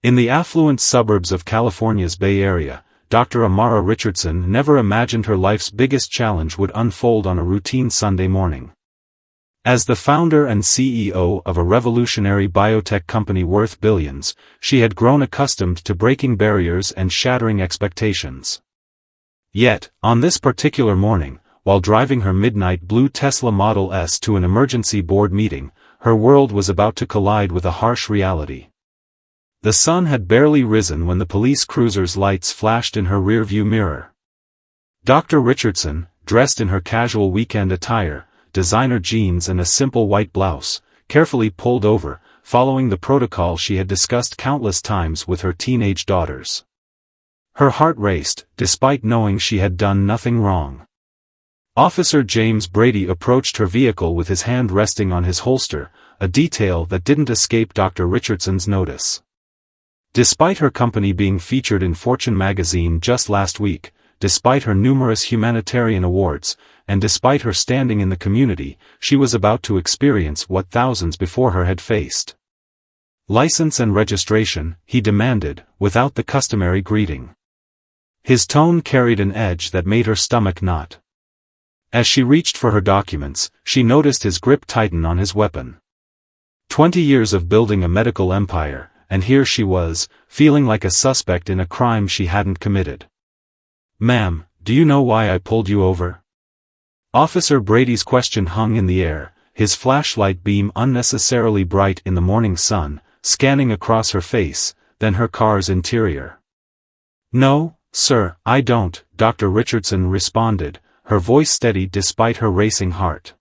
In the affluent suburbs of California's Bay Area, Dr. Amara Richardson never imagined her life's biggest challenge would unfold on a routine Sunday morning. As the founder and CEO of a revolutionary biotech company worth billions, she had grown accustomed to breaking barriers and shattering expectations. Yet, on this particular morning, while driving her midnight blue Tesla Model S to an emergency board meeting, her world was about to collide with a harsh reality. The sun had barely risen when the police cruiser's lights flashed in her rearview mirror. Dr. Richardson, dressed in her casual weekend attire, designer jeans and a simple white blouse, carefully pulled over, following the protocol she had discussed countless times with her teenage daughters. Her heart raced, despite knowing she had done nothing wrong. Officer James Brady approached her vehicle with his hand resting on his holster, a detail that didn't escape Dr. Richardson's notice. Despite her company being featured in Fortune magazine just last week, despite her numerous humanitarian awards, and despite her standing in the community, she was about to experience what thousands before her had faced. "License and registration," he demanded, without the customary greeting. His tone carried an edge that made her stomach knot. As she reached for her documents, she noticed his grip tighten on his weapon. 20 years of building a medical empire, and here she was, feeling like a suspect in a crime she hadn't committed. "Ma'am, do you know why I pulled you over?" Officer Brady's question hung in the air, his flashlight beam unnecessarily bright in the morning sun, scanning across her face, then her car's interior. "No, sir, I don't," Dr. Richardson responded, her voice steady despite her racing heart.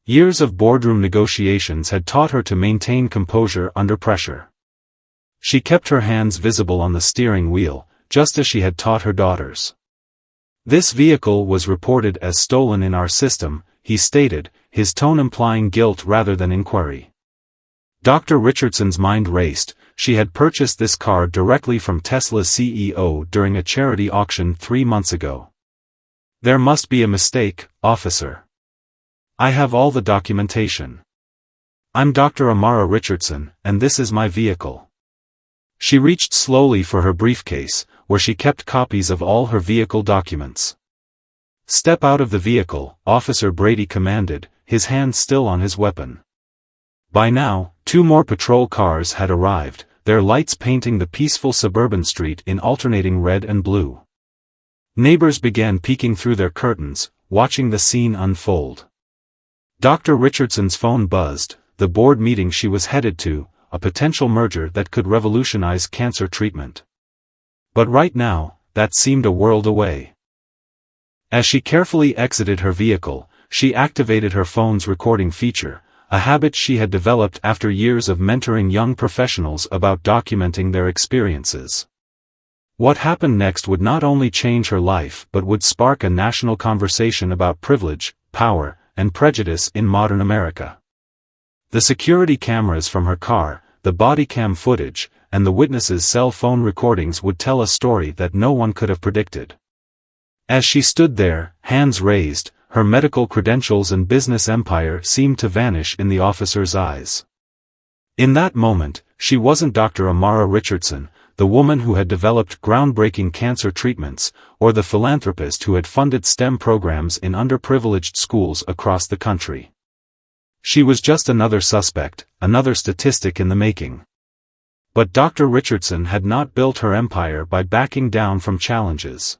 Years of boardroom negotiations had taught her to maintain composure under pressure. She kept her hands visible on the steering wheel, just as she had taught her daughters. "This vehicle was reported as stolen in our system," he stated, his tone implying guilt rather than inquiry. Dr. Richardson's mind raced. She had purchased this car directly from Tesla's CEO during a charity auction 3 months ago. "There must be a mistake, officer. I have all the documentation. I'm Dr. Amara Richardson, and this is my vehicle." She reached slowly for her briefcase, where she kept copies of all her vehicle documents. "Step out of the vehicle," Officer Brady commanded, his hand still on his weapon. By now, 2 more patrol cars had arrived, their lights painting the peaceful suburban street in alternating red and blue. Neighbors began peeking through their curtains, watching the scene unfold. Dr. Richardson's phone buzzed, the board meeting she was headed to, a potential merger that could revolutionize cancer treatment. But right now, that seemed a world away. As she carefully exited her vehicle, she activated her phone's recording feature, a habit she had developed after years of mentoring young professionals about documenting their experiences. What happened next would not only change her life but would spark a national conversation about privilege, power, and prejudice in modern America. The security cameras from her car, the body cam footage, and the witnesses' cell phone recordings would tell a story that no one could have predicted. As she stood there, hands raised, her medical credentials and business empire seemed to vanish in the officer's eyes. In that moment, she wasn't Dr. Amara Richardson, the woman who had developed groundbreaking cancer treatments, or the philanthropist who had funded STEM programs in underprivileged schools across the country. She was just another suspect, another statistic in the making. But Dr. Richardson had not built her empire by backing down from challenges.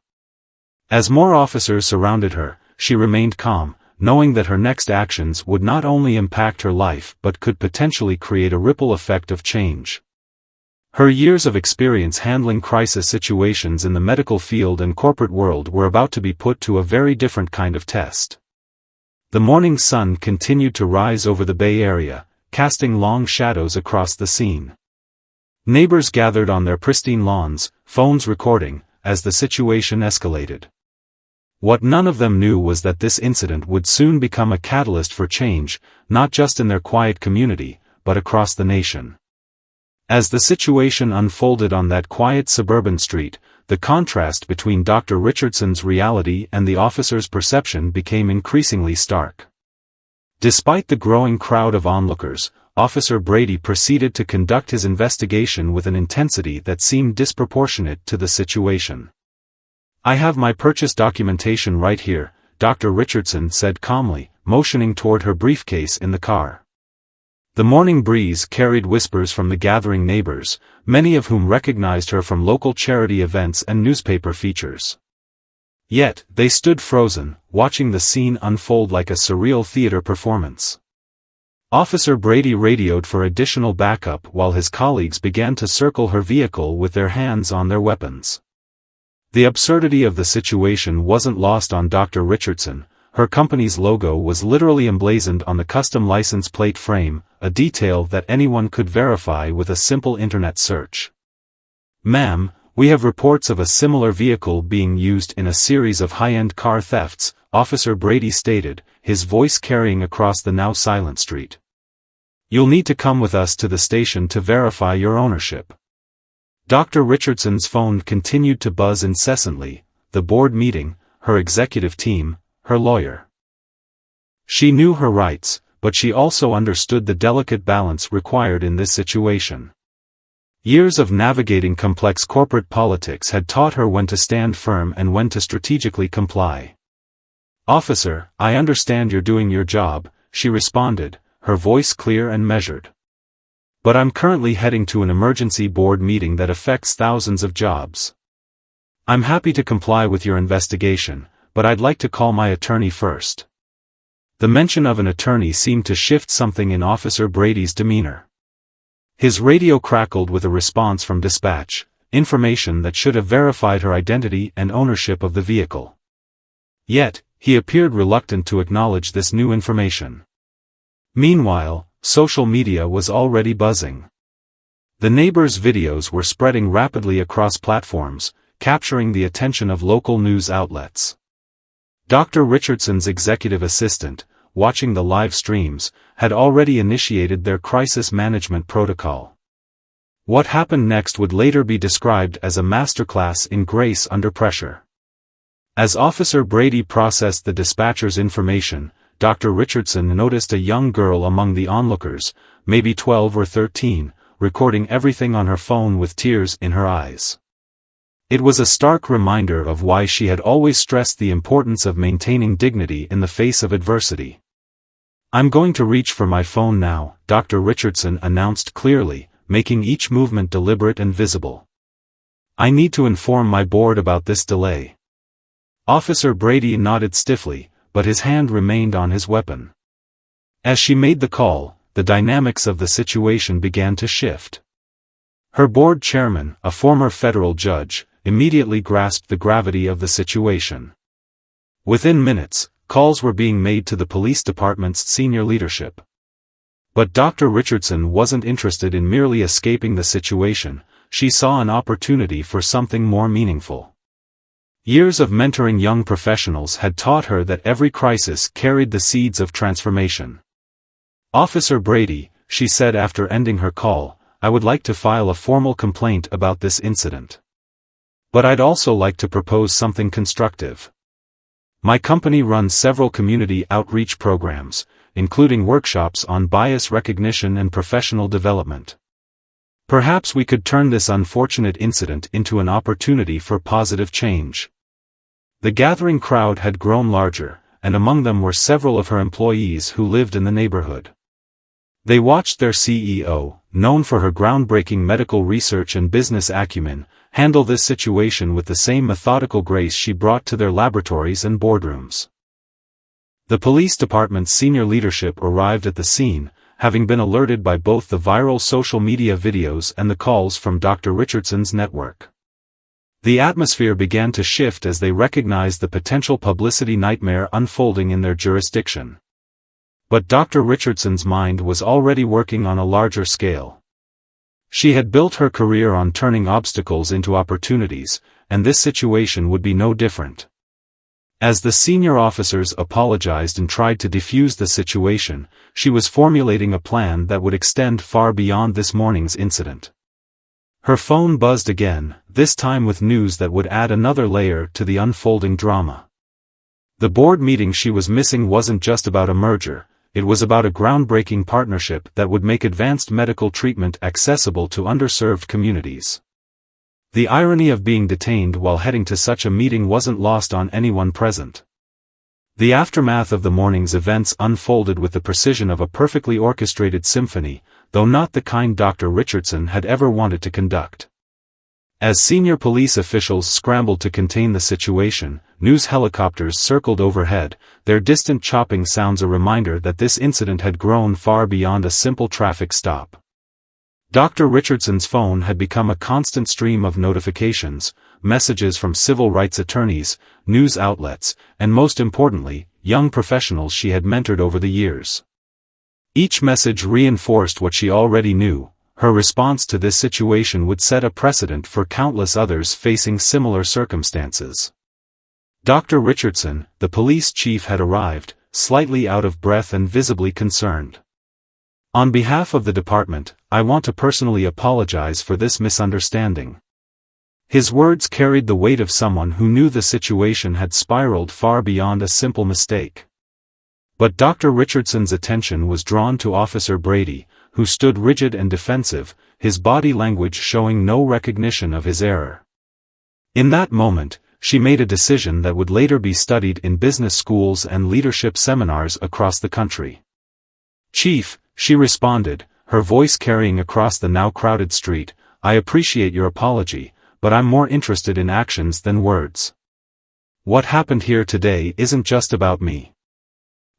As more officers surrounded her, she remained calm, knowing that her next actions would not only impact her life but could potentially create a ripple effect of change. Her years of experience handling crisis situations in the medical field and corporate world were about to be put to a very different kind of test. The morning sun continued to rise over the Bay Area, casting long shadows across the scene. Neighbors gathered on their pristine lawns, phones recording, as the situation escalated. What none of them knew was that this incident would soon become a catalyst for change, not just in their quiet community, but across the nation. As the situation unfolded on that quiet suburban street, the contrast between Dr. Richardson's reality and the officer's perception became increasingly stark. Despite the growing crowd of onlookers, Officer Brady proceeded to conduct his investigation with an intensity that seemed disproportionate to the situation. "I have my purchase documentation right here," Dr. Richardson said calmly, motioning toward her briefcase in the car. The morning breeze carried whispers from the gathering neighbors, many of whom recognized her from local charity events and newspaper features. Yet, they stood frozen, watching the scene unfold like a surreal theater performance. Officer Brady radioed for additional backup while his colleagues began to circle her vehicle with their hands on their weapons. The absurdity of the situation wasn't lost on Dr. Richardson. Her company's logo was literally emblazoned on the custom license plate frame, a detail that anyone could verify with a simple internet search. "Ma'am, we have reports of a similar vehicle being used in a series of high-end car thefts," Officer Brady stated, his voice carrying across the now silent street. "You'll need to come with us to the station to verify your ownership." Dr. Richardson's phone continued to buzz incessantly, the board meeting, her executive team, her lawyer. She knew her rights, but she also understood the delicate balance required in this situation. Years of navigating complex corporate politics had taught her when to stand firm and when to strategically comply. "Officer, I understand you're doing your job," she responded, her voice clear and measured. "But I'm currently heading to an emergency board meeting that affects thousands of jobs. I'm happy to comply with your investigation, but I'd like to call my attorney first." The mention of an attorney seemed to shift something in Officer Brady's demeanor. His radio crackled with a response from dispatch, information that should have verified her identity and ownership of the vehicle. Yet, he appeared reluctant to acknowledge this new information. Meanwhile, social media was already buzzing. The neighbors' videos were spreading rapidly across platforms, capturing the attention of local news outlets. Dr. Richardson's executive assistant, watching the live streams, had already initiated their crisis management protocol. What happened next would later be described as a masterclass in grace under pressure. As Officer Brady processed the dispatcher's information, Dr. Richardson noticed a young girl among the onlookers, maybe 12 or 13, recording everything on her phone with tears in her eyes. It was a stark reminder of why she had always stressed the importance of maintaining dignity in the face of adversity. "I'm going to reach for my phone now," Dr. Richardson announced clearly, making each movement deliberate and visible. "I need to inform my board about this delay." Officer Brady nodded stiffly, but his hand remained on his weapon. As she made the call, the dynamics of the situation began to shift. Her board chairman, a former federal judge, immediately grasped the gravity of the situation. Within minutes, calls were being made to the police department's senior leadership. But Dr. Richardson wasn't interested in merely escaping the situation. She saw an opportunity for something more meaningful. Years of mentoring young professionals had taught her that every crisis carried the seeds of transformation. "Officer Brady," she said after ending her call, "I would like to file a formal complaint about this incident. But I'd also like to propose something constructive. My company runs several community outreach programs, including workshops on bias recognition and professional development. Perhaps we could turn this unfortunate incident into an opportunity for positive change." The gathering crowd had grown larger, and among them were several of her employees who lived in the neighborhood. They watched their CEO, known for her groundbreaking medical research and business acumen, handle this situation with the same methodical grace she brought to their laboratories and boardrooms. The police department's senior leadership arrived at the scene, having been alerted by both the viral social media videos and the calls from Dr. Richardson's network. The atmosphere began to shift as they recognized the potential publicity nightmare unfolding in their jurisdiction. But Dr. Richardson's mind was already working on a larger scale. She had built her career on turning obstacles into opportunities, and this situation would be no different. As the senior officers apologized and tried to defuse the situation, she was formulating a plan that would extend far beyond this morning's incident. Her phone buzzed again, this time with news that would add another layer to the unfolding drama. The board meeting she was missing wasn't just about a merger, it was about a groundbreaking partnership that would make advanced medical treatment accessible to underserved communities. The irony of being detained while heading to such a meeting wasn't lost on anyone present. The aftermath of the morning's events unfolded with the precision of a perfectly orchestrated symphony, though not the kind Dr. Richardson had ever wanted to conduct. As senior police officials scrambled to contain the situation, news helicopters circled overhead, their distant chopping sounds a reminder that this incident had grown far beyond a simple traffic stop. Dr. Richardson's phone had become a constant stream of notifications, messages from civil rights attorneys, news outlets, and most importantly, young professionals she had mentored over the years. Each message reinforced what she already knew: her response to this situation would set a precedent for countless others facing similar circumstances. Dr. Richardson, the police chief, had arrived, slightly out of breath and visibly concerned. "On behalf of the department, I want to personally apologize for this misunderstanding." His words carried the weight of someone who knew the situation had spiraled far beyond a simple mistake. But Dr. Richardson's attention was drawn to Officer Brady, who stood rigid and defensive, his body language showing no recognition of his error. In that moment, she made a decision that would later be studied in business schools and leadership seminars across the country. "Chief," she responded, her voice carrying across the now crowded street, "I appreciate your apology, but I'm more interested in actions than words. What happened here today isn't just about me.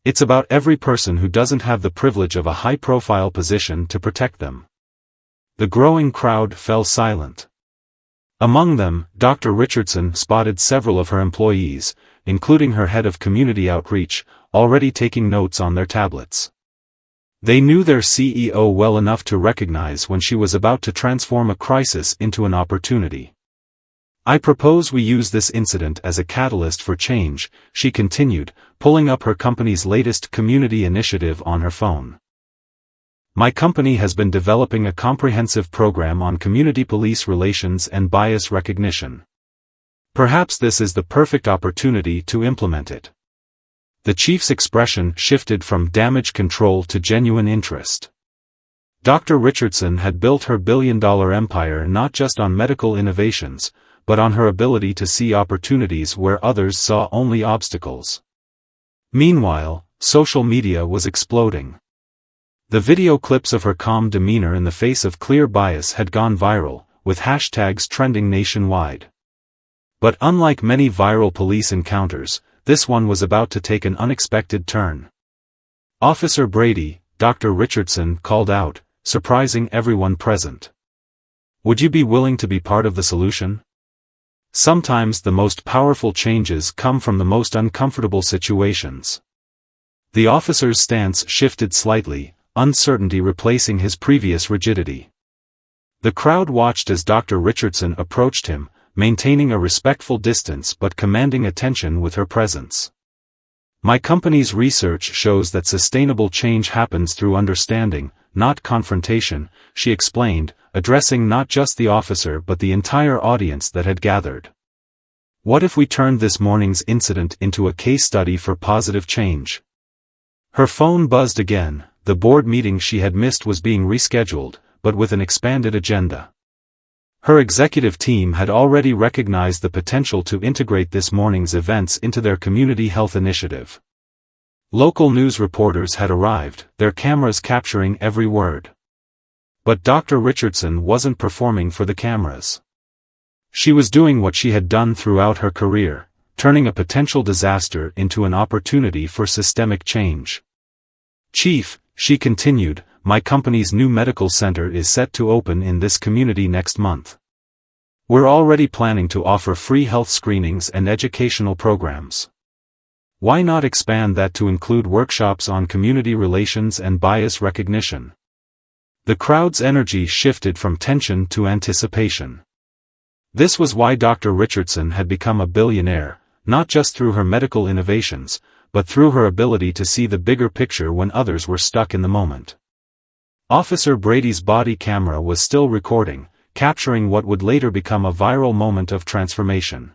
It's about every person who doesn't have the privilege of a high-profile position to protect them." The growing crowd fell silent. Among them, Dr. Richardson spotted several of her employees, including her head of community outreach, already taking notes on their tablets. They knew their CEO well enough to recognize when she was about to transform a crisis into an opportunity. "I propose we use this incident as a catalyst for change," she continued, pulling up her company's latest community initiative on her phone. "My company has been developing a comprehensive program on community police relations and bias recognition. Perhaps this is the perfect opportunity to implement it." The chief's expression shifted from damage control to genuine interest. Dr. Richardson had built her billion-dollar empire not just on medical innovations, but on her ability to see opportunities where others saw only obstacles. Meanwhile, social media was exploding. The video clips of her calm demeanor in the face of clear bias had gone viral, with hashtags trending nationwide. But unlike many viral police encounters, this one was about to take an unexpected turn. "Officer Brady," Dr. Richardson called out, surprising everyone present. "Would you be willing to be part of the solution? Sometimes the most powerful changes come from the most uncomfortable situations." The officer's stance shifted slightly, uncertainty replacing his previous rigidity. The crowd watched as Dr. Richardson approached him, maintaining a respectful distance but commanding attention with her presence. "My company's research shows that sustainable change happens through understanding, not confrontation," she explained, addressing not just the officer but the entire audience that had gathered. "What if we turned this morning's incident into a case study for positive change?" Her phone buzzed again. The board meeting she had missed was being rescheduled, but with an expanded agenda. Her executive team had already recognized the potential to integrate this morning's events into their community health initiative. Local news reporters had arrived, their cameras capturing every word. But Dr. Richardson wasn't performing for the cameras. She was doing what she had done throughout her career, turning a potential disaster into an opportunity for systemic change. "Chief," she continued, "my company's new medical center is set to open in this community next month. We're already planning to offer free health screenings and educational programs. Why not expand that to include workshops on community relations and bias recognition?" The crowd's energy shifted from tension to anticipation. This was why Dr. Richardson had become a billionaire, not just through her medical innovations, but through her ability to see the bigger picture when others were stuck in the moment. Officer Brady's body camera was still recording, capturing what would later become a viral moment of transformation.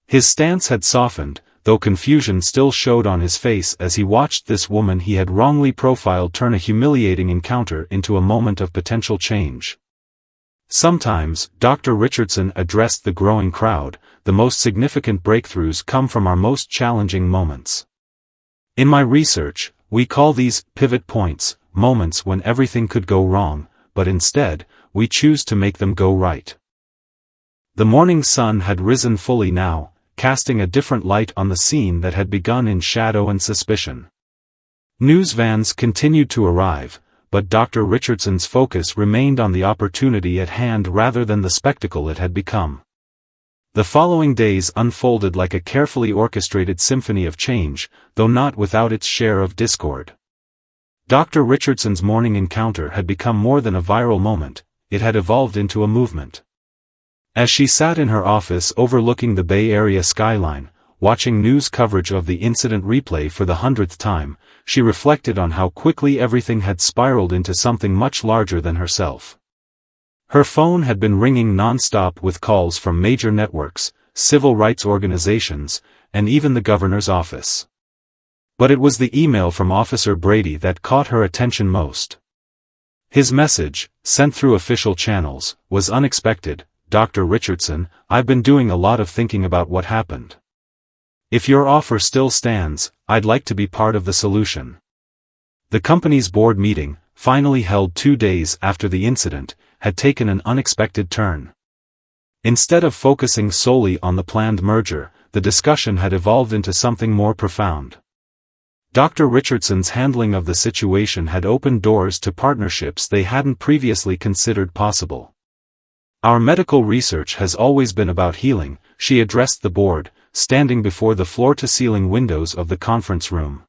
His stance had softened, though confusion still showed on his face as he watched this woman he had wrongly profiled turn a humiliating encounter into a moment of potential change. Sometimes, Dr. Richardson addressed the growing crowd, the most significant breakthroughs come from our most challenging moments. In my research, we call these pivot points, moments when everything could go wrong, but instead, we choose to make them go right. The morning sun had risen fully now, casting a different light on the scene that had begun in shadow and suspicion. News vans continued to arrive, but Dr. Richardson's focus remained on the opportunity at hand rather than the spectacle it had become. The following days unfolded like a carefully orchestrated symphony of change, though not without its share of discord. Dr. Richardson's morning encounter had become more than a viral moment, it had evolved into a movement. As she sat in her office overlooking the Bay Area skyline, watching news coverage of the incident replay for the 100th time, she reflected on how quickly everything had spiraled into something much larger than herself. Her phone had been ringing non-stop with calls from major networks, civil rights organizations, and even the governor's office. But it was the email from Officer Brady that caught her attention most. His message, sent through official channels, was unexpected. "Dr. Richardson, I've been doing a lot of thinking about what happened. If your offer still stands, I'd like to be part of the solution." The company's board meeting, finally held 2 days after the incident, had taken an unexpected turn. Instead of focusing solely on the planned merger, the discussion had evolved into something more profound. Dr. Richardson's handling of the situation had opened doors to partnerships they hadn't previously considered possible. "Our medical research has always been about healing," she addressed the board, standing before the floor-to-ceiling windows of the conference room.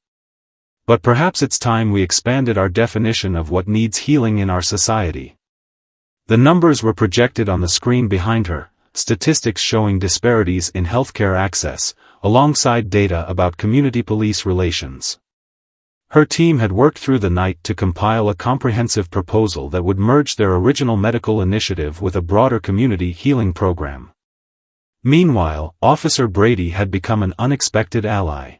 "But perhaps it's time we expanded our definition of what needs healing in our society." The numbers were projected on the screen behind her, statistics showing disparities in healthcare access, alongside data about community-police relations. Her team had worked through the night to compile a comprehensive proposal that would merge their original medical initiative with a broader community healing program. Meanwhile, Officer Brady had become an unexpected ally.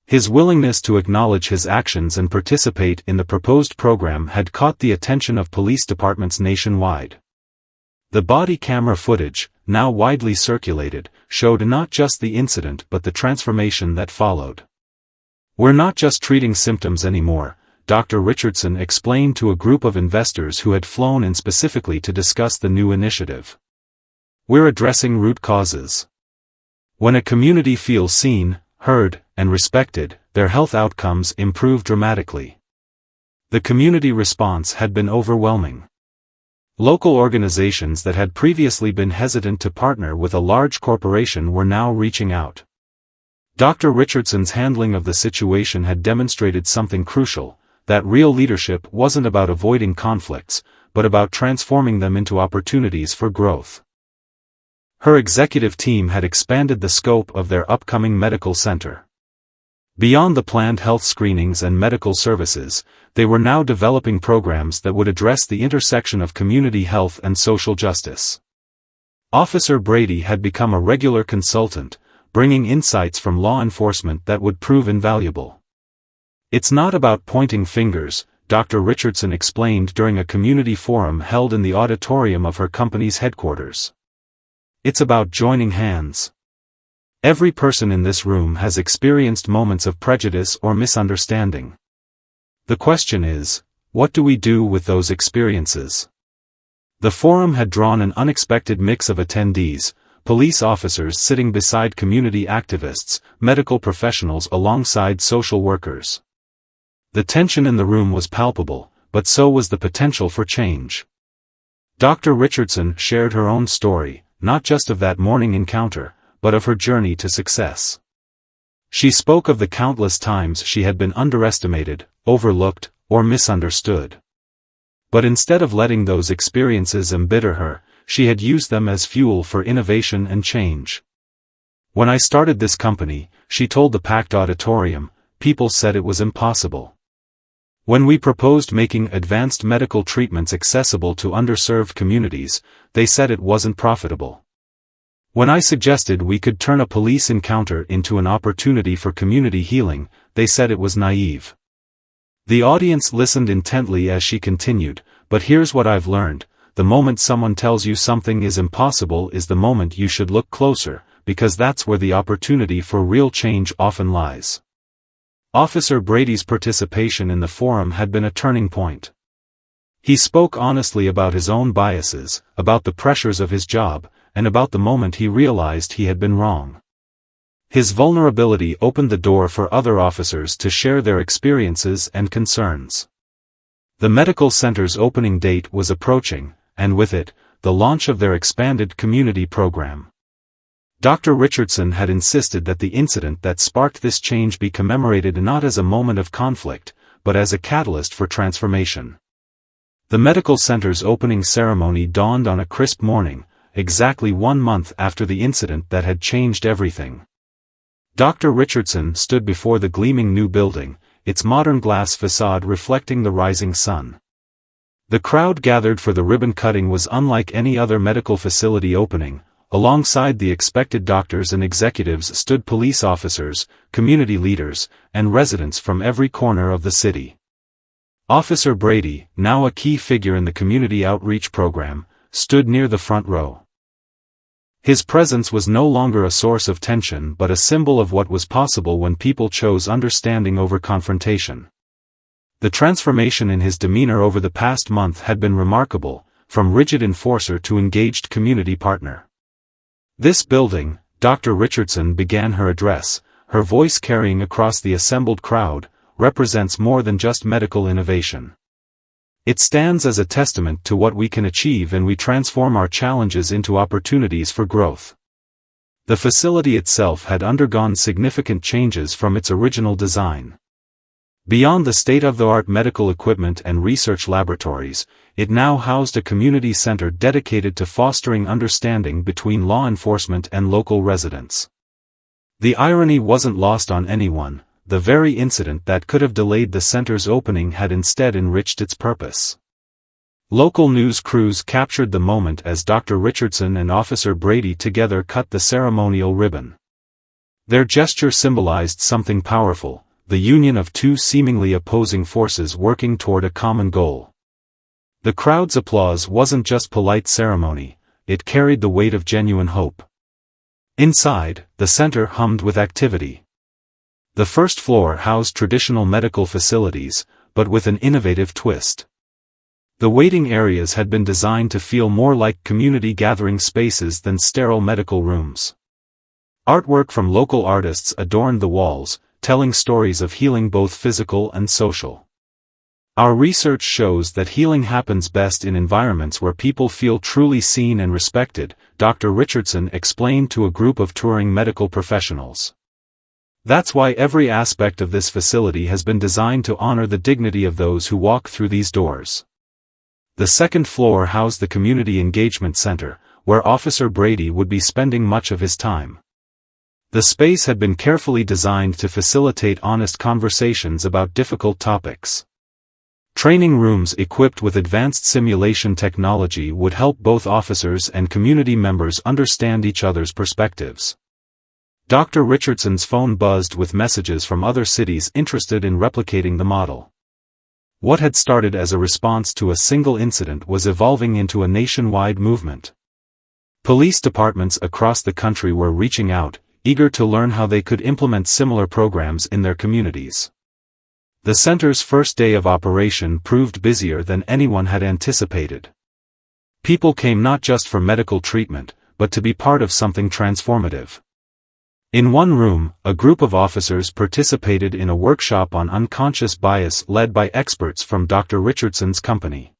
His willingness to acknowledge his actions and participate in the proposed program had caught the attention of police departments nationwide. The body camera footage, now widely circulated, showed not just the incident but the transformation that followed. "We're not just treating symptoms anymore," Dr. Richardson explained to a group of investors who had flown in specifically to discuss the new initiative. "We're addressing root causes. When a community feels seen, heard, and respected, their health outcomes improve dramatically." The community response had been overwhelming. Local organizations that had previously been hesitant to partner with a large corporation were now reaching out. Dr. Richardson's handling of the situation had demonstrated something crucial, that real leadership wasn't about avoiding conflicts, but about transforming them into opportunities for growth. Her executive team had expanded the scope of their upcoming medical center. Beyond the planned health screenings and medical services, they were now developing programs that would address the intersection of community health and social justice. Officer Brady had become a regular consultant, bringing insights from law enforcement that would prove invaluable. "It's not about pointing fingers," Dr. Richardson explained during a community forum held in the auditorium of her company's headquarters. "It's about joining hands. Every person in this room has experienced moments of prejudice or misunderstanding. The question is, what do we do with those experiences?" The forum had drawn an unexpected mix of attendees, police officers sitting beside community activists, medical professionals alongside social workers. The tension in the room was palpable, but so was the potential for change. Dr. Richardson shared her own story, not just of that morning encounter, but of her journey to success. She spoke of the countless times she had been underestimated, overlooked, or misunderstood. But instead of letting those experiences embitter her, she had used them as fuel for innovation and change. "When I started this company," she told the packed auditorium, "people said it was impossible. When we proposed making advanced medical treatments accessible to underserved communities, they said it wasn't profitable. When I suggested we could turn a police encounter into an opportunity for community healing, they said it was naive. The audience listened intently as she continued, but here's what I've learned: the moment someone tells you something is impossible is the moment you should look closer, because that's where the opportunity for real change often lies. Officer Brady's participation in the forum had been a turning point. He spoke honestly about his own biases, about the pressures of his job, and about the moment he realized he had been wrong. His vulnerability opened the door for other officers to share their experiences and concerns. The medical center's opening date was approaching, and with it, the launch of their expanded community program. Dr. Richardson had insisted that the incident that sparked this change be commemorated not as a moment of conflict, but as a catalyst for transformation. The medical center's opening ceremony dawned on a crisp morning, exactly 1 month after the incident that had changed everything. Dr. Richardson stood before the gleaming new building, its modern glass facade reflecting the rising sun. The crowd gathered for the ribbon cutting was unlike any other medical facility opening. Alongside the expected doctors and executives stood police officers, community leaders, and residents from every corner of the city. Officer Brady, now a key figure in the community outreach program, stood near the front row. His presence was no longer a source of tension but a symbol of what was possible when people chose understanding over confrontation. The transformation in his demeanor over the past month had been remarkable, from rigid enforcer to engaged community partner. "This building," Dr. Richardson began her address, her voice carrying across the assembled crowd, "represents more than just medical innovation. It stands as a testament to what we can achieve when we transform our challenges into opportunities for growth." The facility itself had undergone significant changes from its original design. Beyond the state-of-the-art medical equipment and research laboratories, it now housed a community center dedicated to fostering understanding between law enforcement and local residents. The irony wasn't lost on anyone. The very incident that could have delayed the center's opening had instead enriched its purpose. Local news crews captured the moment as Dr. Richardson and Officer Brady together cut the ceremonial ribbon. Their gesture symbolized something powerful, the union of two seemingly opposing forces working toward a common goal. The crowd's applause wasn't just polite ceremony, it carried the weight of genuine hope. Inside, the center hummed with activity. The first floor housed traditional medical facilities, but with an innovative twist. The waiting areas had been designed to feel more like community gathering spaces than sterile medical rooms. Artwork from local artists adorned the walls, telling stories of healing both physical and social. "Our research shows that healing happens best in environments where people feel truly seen and respected," Dr. Richardson explained to a group of touring medical professionals. "That's why every aspect of this facility has been designed to honor the dignity of those who walk through these doors." The second floor housed the Community Engagement Center, where Officer Brady would be spending much of his time. The space had been carefully designed to facilitate honest conversations about difficult topics. Training rooms equipped with advanced simulation technology would help both officers and community members understand each other's perspectives. Dr. Richardson's phone buzzed with messages from other cities interested in replicating the model. What had started as a response to a single incident was evolving into a nationwide movement. Police departments across the country were reaching out, eager to learn how they could implement similar programs in their communities. The center's first day of operation proved busier than anyone had anticipated. People came not just for medical treatment, but to be part of something transformative. In one room, a group of officers participated in a workshop on unconscious bias led by experts from Dr. Richardson's company.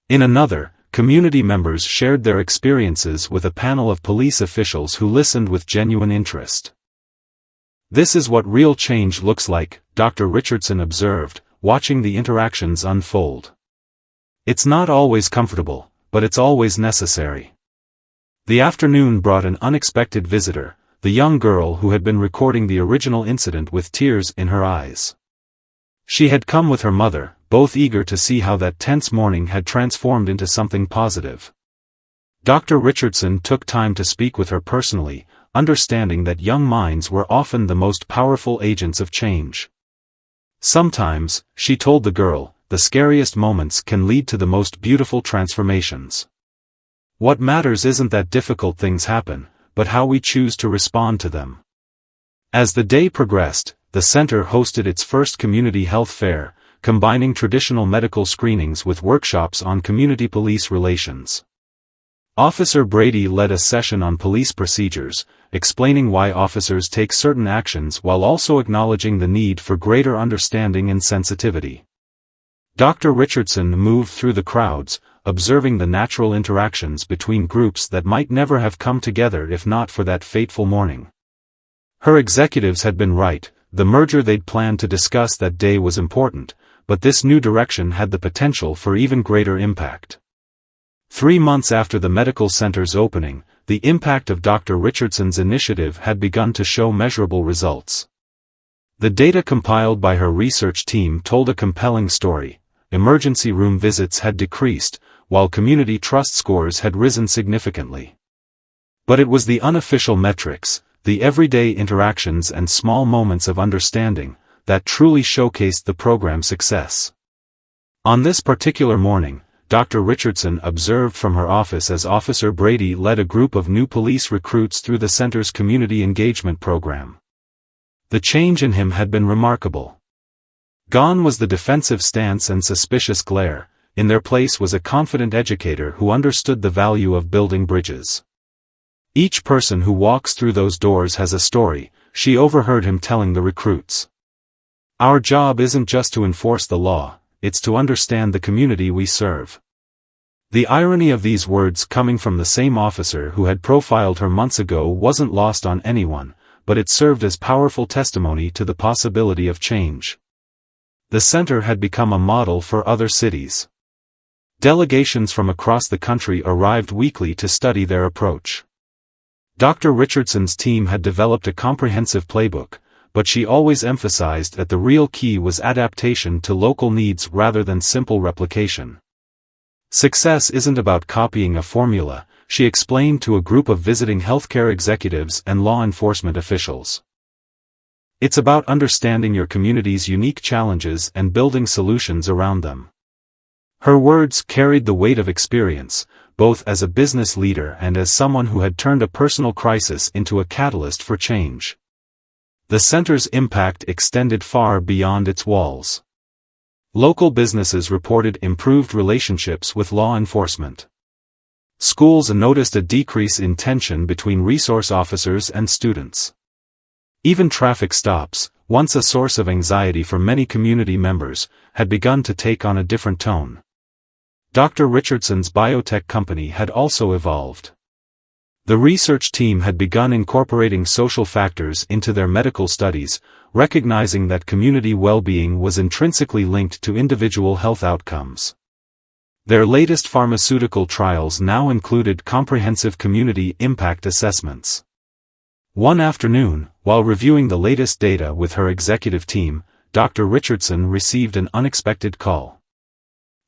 In another, community members shared their experiences with a panel of police officials who listened with genuine interest. "This is what real change looks like," Dr. Richardson observed, watching the interactions unfold. "It's not always comfortable, but it's always necessary." The afternoon brought an unexpected visitor, the young girl who had been recording the original incident with tears in her eyes. She had come with her mother, both eager to see how that tense morning had transformed into something positive. Dr. Richardson took time to speak with her personally, understanding that young minds were often the most powerful agents of change. Sometimes, she told the girl, the scariest moments can lead to the most beautiful transformations. What matters isn't that difficult things happen, but how we choose to respond to them. As the day progressed, the center hosted its first community health fair, combining traditional medical screenings with workshops on community police relations. Officer Brady led a session on police procedures, explaining why officers take certain actions while also acknowledging the need for greater understanding and sensitivity. Dr. Richardson moved through the crowds, observing the natural interactions between groups that might never have come together if not for that fateful morning. Her executives had been right, the merger they'd planned to discuss that day was important, but this new direction had the potential for even greater impact. 3 months after the medical center's opening, the impact of Dr. Richardson's initiative had begun to show measurable results. The data compiled by her research team told a compelling story. Emergency room visits had decreased, while community trust scores had risen significantly. But it was the unofficial metrics, the everyday interactions and small moments of understanding, that truly showcased the program's success. On this particular morning, Dr. Richardson observed from her office as Officer Brady led a group of new police recruits through the center's community engagement program. The change in him had been remarkable. Gone was the defensive stance and suspicious glare, in their place was a confident educator who understood the value of building bridges. Each person who walks through those doors has a story, she overheard him telling the recruits. Our job isn't just to enforce the law, it's to understand the community we serve. The irony of these words coming from the same officer who had profiled her months ago wasn't lost on anyone, but it served as powerful testimony to the possibility of change. The center had become a model for other cities. Delegations from across the country arrived weekly to study their approach. Dr. Richardson's team had developed a comprehensive playbook, but she always emphasized that the real key was adaptation to local needs rather than simple replication. Success isn't about copying a formula, she explained to a group of visiting healthcare executives and law enforcement officials. It's about understanding your community's unique challenges and building solutions around them. Her words carried the weight of experience, both as a business leader and as someone who had turned a personal crisis into a catalyst for change. The center's impact extended far beyond its walls. Local businesses reported improved relationships with law enforcement. Schools noticed a decrease in tension between resource officers and students. Even traffic stops, once a source of anxiety for many community members, had begun to take on a different tone. Dr. Richardson's biotech company had also evolved. The research team had begun incorporating social factors into their medical studies, recognizing that community well-being was intrinsically linked to individual health outcomes. Their latest pharmaceutical trials now included comprehensive community impact assessments. One afternoon, while reviewing the latest data with her executive team, Dr. Richardson received an unexpected call.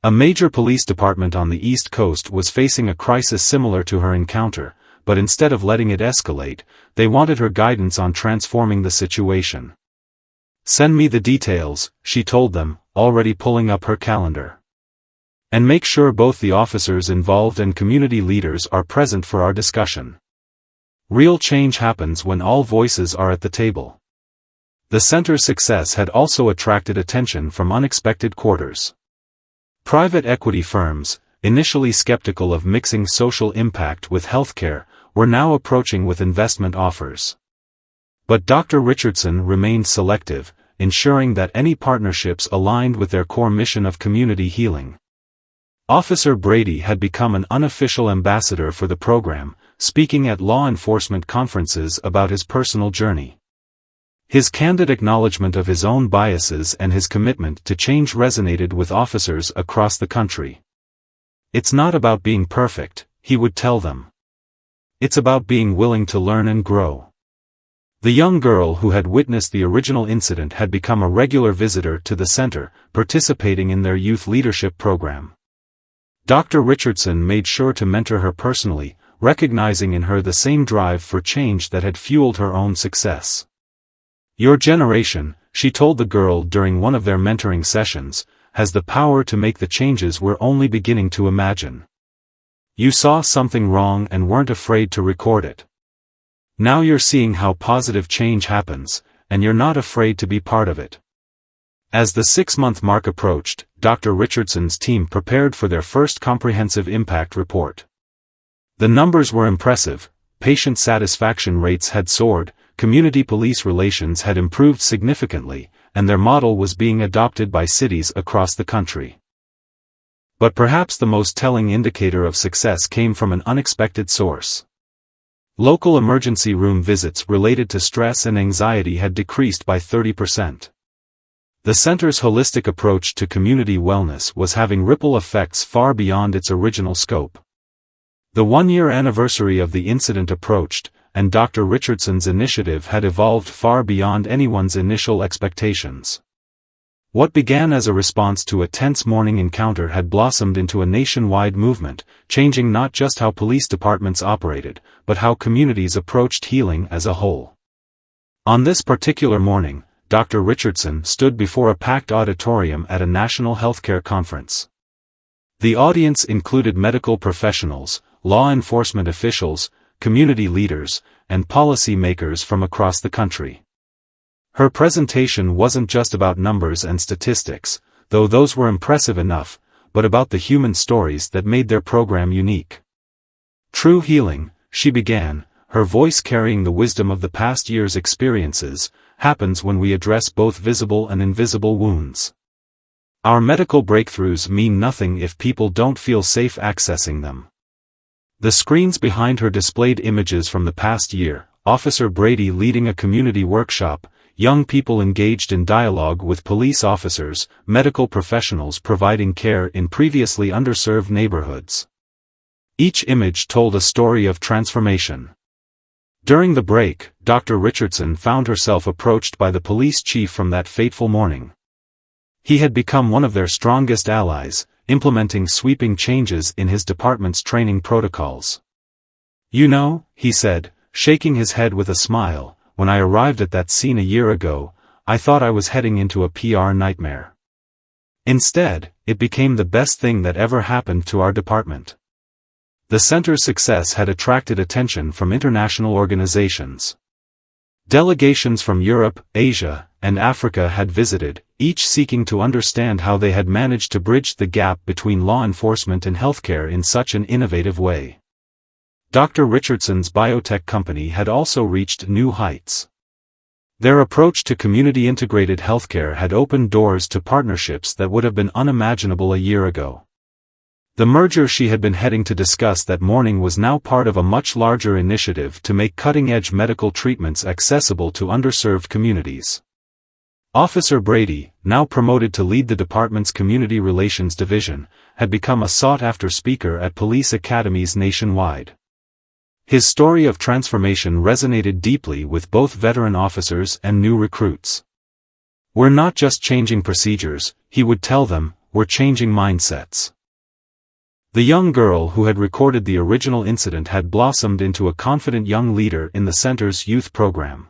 A major police department on the East Coast was facing a crisis similar to her encounter, but instead of letting it escalate, they wanted her guidance on transforming the situation. "Send me the details," she told them, already pulling up her calendar. "And make sure both the officers involved and community leaders are present for our discussion." Real change happens when all voices are at the table. The center's success had also attracted attention from unexpected quarters. Private equity firms, initially skeptical of mixing social impact with healthcare, were now approaching with investment offers. But Dr. Richardson remained selective, ensuring that any partnerships aligned with their core mission of community healing. Officer Brady had become an unofficial ambassador for the program, speaking at law enforcement conferences about his personal journey. His candid acknowledgement of his own biases and his commitment to change resonated with officers across the country. "It's not about being perfect," he would tell them. "It's about being willing to learn and grow." The young girl who had witnessed the original incident had become a regular visitor to the center, participating in their youth leadership program. Dr. Richardson made sure to mentor her personally, recognizing in her the same drive for change that had fueled her own success. "Your generation," she told the girl during one of their mentoring sessions, "has the power to make the changes we're only beginning to imagine. You saw something wrong and weren't afraid to record it. Now you're seeing how positive change happens, and you're not afraid to be part of it." As the 6-month mark approached, Dr. Richardson's team prepared for their first comprehensive impact report. The numbers were impressive: patient satisfaction rates had soared, community-police relations had improved significantly, and their model was being adopted by cities across the country. But perhaps the most telling indicator of success came from an unexpected source. Local emergency room visits related to stress and anxiety had decreased by 30%. The center's holistic approach to community wellness was having ripple effects far beyond its original scope. The 1-year anniversary of the incident approached, and Dr. Richardson's initiative had evolved far beyond anyone's initial expectations. What began as a response to a tense morning encounter had blossomed into a nationwide movement, changing not just how police departments operated, but how communities approached healing as a whole. On this particular morning, Dr. Richardson stood before a packed auditorium at a national healthcare conference. The audience included medical professionals, law enforcement officials, community leaders, and policy makers from across the country. Her presentation wasn't just about numbers and statistics, though those were impressive enough, but about the human stories that made their program unique. "True healing," she began, her voice carrying the wisdom of the past year's experiences, "happens when we address both visible and invisible wounds. Our medical breakthroughs mean nothing if people don't feel safe accessing them." The screens behind her displayed images from the past year: Officer Brady leading a community workshop, young people engaged in dialogue with police officers, medical professionals providing care in previously underserved neighborhoods. Each image told a story of transformation. During the break, Dr. Richardson found herself approached by the police chief from that fateful morning. He had become one of their strongest allies, implementing sweeping changes in his department's training protocols. "You know," he said, shaking his head with a smile, "when I arrived at that scene a year ago, I thought I was heading into a PR nightmare. Instead, it became the best thing that ever happened to our department." The center's success had attracted attention from international organizations. Delegations from Europe, Asia, and Africa had visited, each seeking to understand how they had managed to bridge the gap between law enforcement and healthcare in such an innovative way. Dr. Richardson's biotech company had also reached new heights. Their approach to community-integrated healthcare had opened doors to partnerships that would have been unimaginable a year ago. The merger she had been heading to discuss that morning was now part of a much larger initiative to make cutting-edge medical treatments accessible to underserved communities. Officer Brady, now promoted to lead the department's Community Relations Division, had become a sought-after speaker at police academies nationwide. His story of transformation resonated deeply with both veteran officers and new recruits. "We're not just changing procedures," he would tell them, "we're changing mindsets." The young girl who had recorded the original incident had blossomed into a confident young leader in the center's youth program.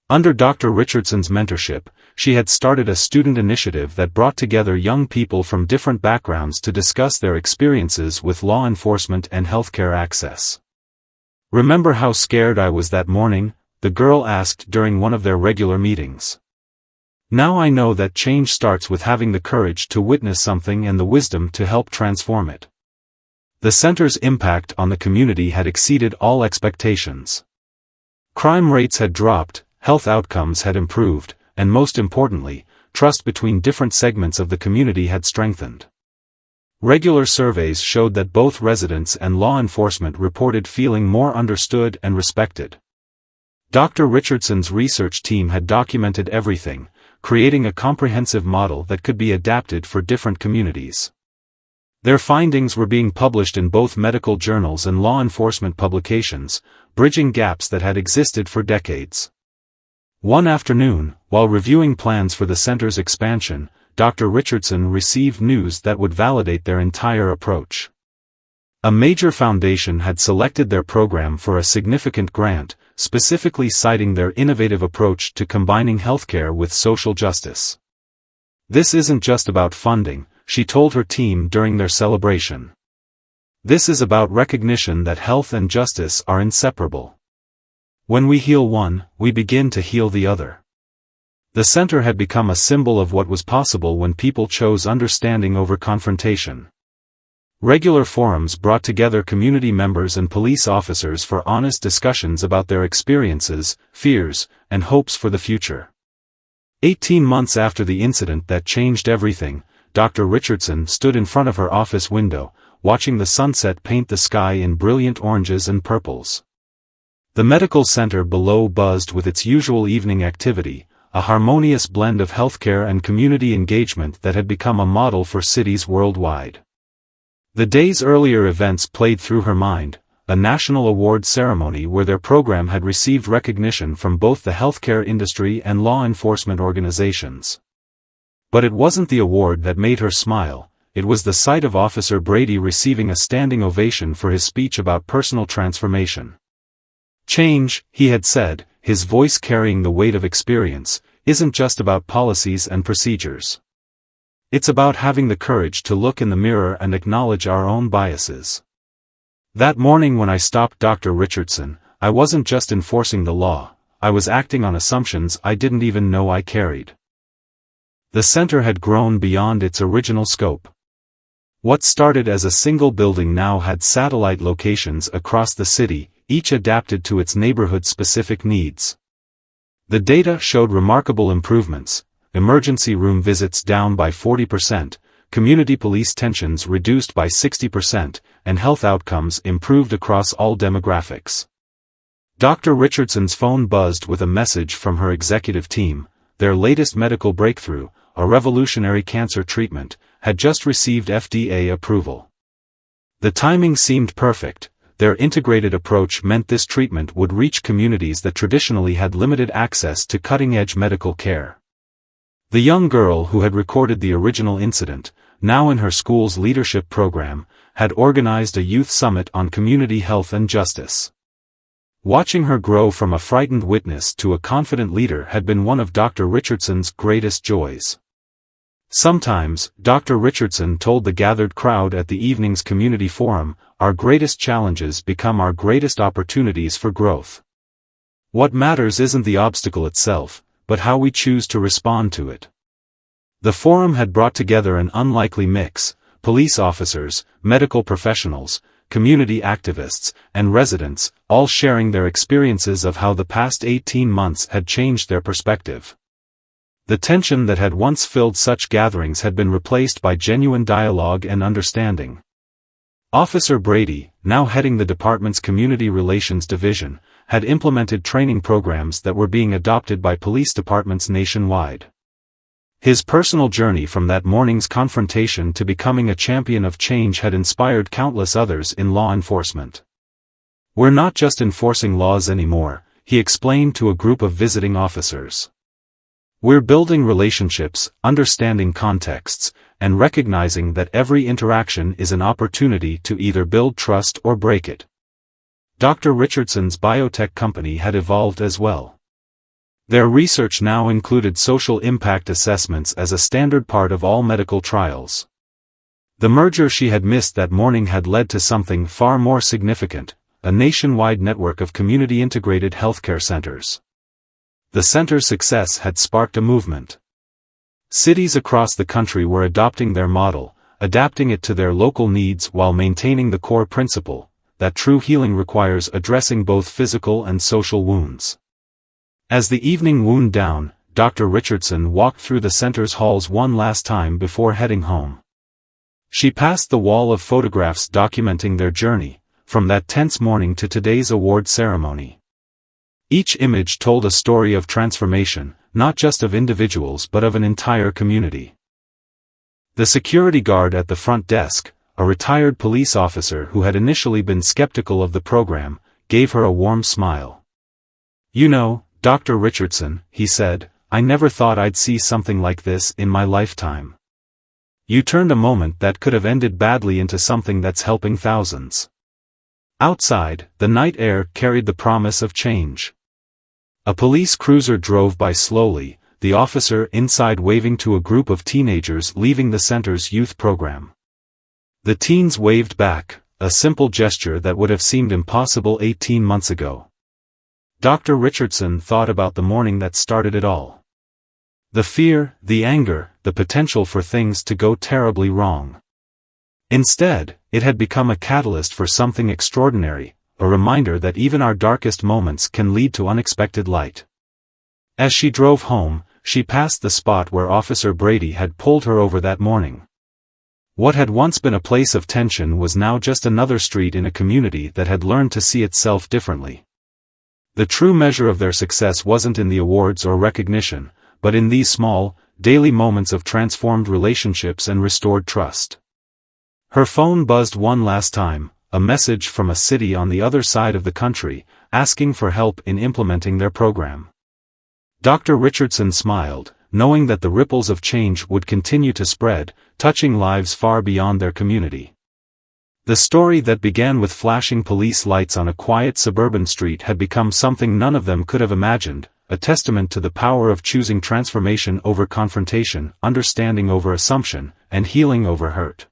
Under Dr. Richardson's mentorship, she had started a student initiative that brought together young people from different backgrounds to discuss their experiences with law enforcement and healthcare access. "Remember how scared I was that morning?" the girl asked during one of their regular meetings. "Now I know that change starts with having the courage to witness something and the wisdom to help transform it." The center's impact on the community had exceeded all expectations. Crime rates had dropped, health outcomes had improved, and most importantly, trust between different segments of the community had strengthened. Regular surveys showed that both residents and law enforcement reported feeling more understood and respected. Dr. Richardson's research team had documented everything, creating a comprehensive model that could be adapted for different communities. Their findings were being published in both medical journals and law enforcement publications, bridging gaps that had existed for decades. One afternoon, while reviewing plans for the center's expansion, Dr. Richardson received news that would validate their entire approach. A major foundation had selected their program for a significant grant, specifically citing their innovative approach to combining healthcare with social justice. "This isn't just about funding," she told her team during their celebration. "This is about recognition that health and justice are inseparable. When we heal one, we begin to heal the other." The center had become a symbol of what was possible when people chose understanding over confrontation. Regular forums brought together community members and police officers for honest discussions about their experiences, fears, and hopes for the future. 18 months after the incident that changed everything, Dr. Richardson stood in front of her office window, watching the sunset paint the sky in brilliant oranges and purples. The medical center below buzzed with its usual evening activity, a harmonious blend of healthcare and community engagement that had become a model for cities worldwide. The day's earlier events played through her mind, a national award ceremony where their program had received recognition from both the healthcare industry and law enforcement organizations. But it wasn't the award that made her smile, it was the sight of Officer Brady receiving a standing ovation for his speech about personal transformation. "Change," he had said, his voice carrying the weight of experience, "isn't just about policies and procedures. It's about having the courage to look in the mirror and acknowledge our own biases." "That morning when I stopped Dr. Richardson, I wasn't just enforcing the law, I was acting on assumptions I didn't even know I carried." The center had grown beyond its original scope. What started as a single building now had satellite locations across the city, each adapted to its neighborhood-specific needs. The data showed remarkable improvements: emergency room visits down by 40%, community police tensions reduced by 60%, and health outcomes improved across all demographics. Dr. Richardson's phone buzzed with a message from her executive team. Their latest medical breakthrough, a revolutionary cancer treatment, had just received FDA approval. The timing seemed perfect. Their integrated approach meant this treatment would reach communities that traditionally had limited access to cutting-edge medical care. The young girl who had recorded the original incident, now in her school's leadership program, had organized a youth summit on community health and justice. Watching her grow from a frightened witness to a confident leader had been one of Dr. Richardson's greatest joys. Sometimes, Dr. Richardson told the gathered crowd at the evening's community forum, "Our greatest challenges become our greatest opportunities for growth. What matters isn't the obstacle itself, but how we choose to respond to it." The forum had brought together an unlikely mix: police officers, medical professionals, community activists, and residents, all sharing their experiences of how the past 18 months had changed their perspective. The tension that had once filled such gatherings had been replaced by genuine dialogue and understanding. Officer Brady, now heading the department's Community Relations Division, had implemented training programs that were being adopted by police departments nationwide. His personal journey from that morning's confrontation to becoming a champion of change had inspired countless others in law enforcement. "We're not just enforcing laws anymore," he explained to a group of visiting officers. "We're building relationships, understanding contexts, and recognizing that every interaction is an opportunity to either build trust or break it." Dr. Richardson's biotech company had evolved as well. Their research now included social impact assessments as a standard part of all medical trials. The merger she had missed that morning had led to something far more significant: a nationwide network of community-integrated healthcare centers. The center's success had sparked a movement. Cities across the country were adopting their model, adapting it to their local needs while maintaining the core principle that true healing requires addressing both physical and social wounds. As the evening wound down, Dr. Richardson walked through the center's halls one last time before heading home. She passed the wall of photographs documenting their journey, from that tense morning to today's award ceremony. Each image told a story of transformation, not just of individuals but of an entire community. The security guard at the front desk, a retired police officer who had initially been skeptical of the program, gave her a warm smile. "You know, Dr. Richardson," he said, I never thought I'd see something like this in my lifetime. You turned a moment that could have ended badly into something that's helping thousands. Outside, the night air carried the promise of change. A police cruiser drove by slowly, the officer inside waving to a group of teenagers leaving the center's youth program. The teens waved back, a simple gesture that would have seemed impossible 18 months ago. Dr. Richardson thought about the morning that started it all. The fear, the anger, the potential for things to go terribly wrong. Instead, it had become a catalyst for something extraordinary, a reminder that even our darkest moments can lead to unexpected light. As she drove home, she passed the spot where Officer Brady had pulled her over that morning. What had once been a place of tension was now just another street in a community that had learned to see itself differently. The true measure of their success wasn't in the awards or recognition, but in these small, daily moments of transformed relationships and restored trust. Her phone buzzed one last time, a message from a city on the other side of the country, asking for help in implementing their program. Dr. Richardson smiled, knowing that the ripples of change would continue to spread, touching lives far beyond their community. The story that began with flashing police lights on a quiet suburban street had become something none of them could have imagined, a testament to the power of choosing transformation over confrontation, understanding over assumption, and healing over hurt.